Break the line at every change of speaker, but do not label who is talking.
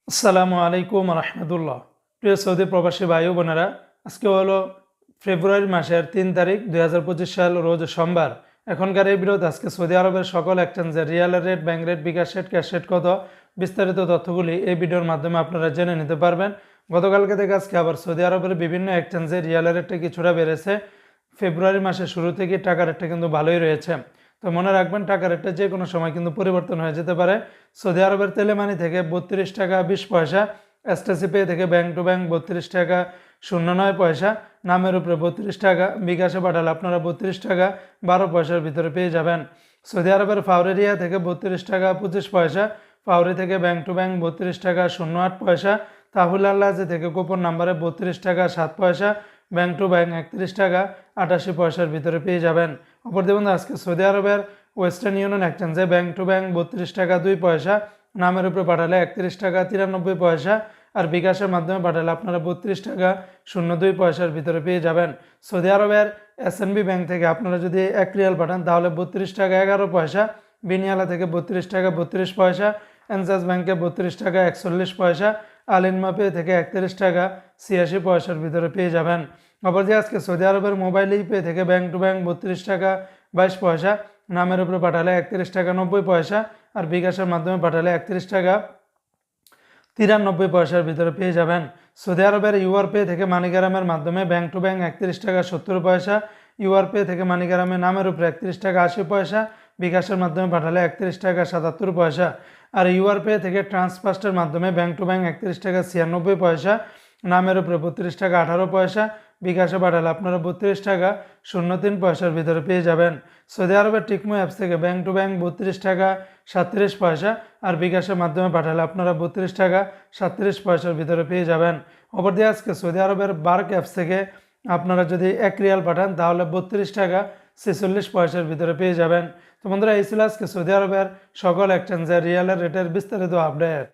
আসসালামু আলাইকুম রহমতুল্লাহ। প্রিয় সৌদি প্রবাসী ভাই ও বোনেরা, আজকে হলো ফেব্রুয়ারি মাসের 3 তারিখ 2025 সাল, রোজ সোমবার। এখনকার এই ভিডিওতে আজকে সৌদি আরবের সকল এক্সচেঞ্জের রিয়ালের রেট, ব্যাংক রেট, বিকাশ রেট, ক্যাশ রেট কত, বিস্তারিত তথ্যগুলি এই ভিডিওর মাধ্যমে আপনারা জেনে নিতে পারবেন। গতকালকে থেকে আজকে আবার সৌদি আরবের বিভিন্ন এক্সচেঞ্জে রিয়ালের রেটটা কিছুটা বেড়েছে। ফেব্রুয়ারি মাসের শুরু থেকে টাকা রেটটা কিন্তু ভালোই রয়েছে। তো মনে রাখবেন, টাকা রেটটা যে কোনো সময় কিন্তু পরিবর্তন হয়ে যেতে পারে। সৌদি আরবের তেলেমানি থেকে 32 টাকা 20 পয়সা, এসটিসি পে থেকে ব্যাংক টু ব্যাংক 32 টাকা 09 পয়সা, নামের উপরে 32 টাকা, বিকাশে পাঠালে আপনারা 32 টাকা 12 পয়সার ভিতরে পেয়ে যাবেন। সৌদি আরবের ফাউরেরিয়া থেকে 32 টাকা 25 পয়সা, ফাউরি থেকে ব্যাংক টু ব্যাংক 32 টাকা 08 পয়সা, তাহুল আল্লাজি থেকে গোপন নাম্বারে 32 টাকা 7 পয়সা, ব্যাংক টু ব্যাংক 31 টাকা 88 পয়সার ভিতরে পেয়ে যাবেন। অপর দেখুন, আজকে সৌদি আরবের ওয়েস্টার্ন ইউনিয়ন এক্সচেঞ্জে ব্যাংক টু ব্যাংক 32 টাকা 2 পয়সা, নামের উপরে পাঠালে 31 টাকা 93 পয়সা, আর বিকাশের মাধ্যমে পাঠালে আপনারা 32 টাকা 02 পয়সার ভিতরে পেয়ে যাবেন। সৌদি আরবের এসএনবি ব্যাংক থেকে আপনারা যদি 1 রিয়াল পাঠান তাহলে 32 টাকা 11 পয়সা, বিনিয়ালা থেকে 32 টাকা 32 পয়সা, এনসাস ব্যাংকে 32 টাকা 41 পয়সা, আলিনমা পে থেকে 31 টাকা 86 পয়সার ভিতরে পেয়ে যাবেন। আবার যে আজকে সৌদি আরবের মোবাইল পে থেকে ব্যাংক টু ব্যাংক 32 টাকা 22 পয়সা, নামের উপরে পাঠালে 31 টাকা 90 পয়সা, আর বিকাশের মাধ্যমে পাঠালে 31 টাকা 93 পয়সার ভিতরে পেয়ে যাবেন। সৌদি আরবের ইউআর পে থেকে মানিগ্রামের মাধ্যমে ব্যাংক টু ব্যাংক 31 টাকা 70 পয়সা, ইউআর পে থেকে মানিগ্রামে নামের উপরে 31 টাকা 80 পয়সা, বিকাশের মাধ্যমে পাঠালে 31 টাকা 77 পয়সা, আর ইউআর পে থেকে ট্রান্সফার্স্টের মাধ্যমে ব্যাংক টু ব্যাংক 31 টাকা 96 পয়সা, নামের উপরে 32 টাকা 18 পয়সা, বিকাশে পাঠালে আপনারা 32 টাকা 03 পয়সার ভিতরে পেয়ে যাবেন। সৌদি আরবের টিকমো অ্যাপস থেকে ব্যাংক টু ব্যাংক 32 টাকা 37 পয়সা, আর বিকাশের মাধ্যমে পাঠালে আপনারা 32 টাকা 37 পয়সার ভিতরে পেয়ে যাবেন। অপর দিয়ে আজকে সৌদি আরবের বার্ক অ্যাপস থেকে আপনারা যদি 1 রিয়াল পাঠান তাহলে 32 টাকা 46 পয়সার ভিতরে পেয়ে যাবেন। তো বন্ধুরা, এই ছিল আজকে সৌদি আরবের সকল এক্সচেঞ্জের রিয়ালের রেটের বিস্তারিত আপডেট।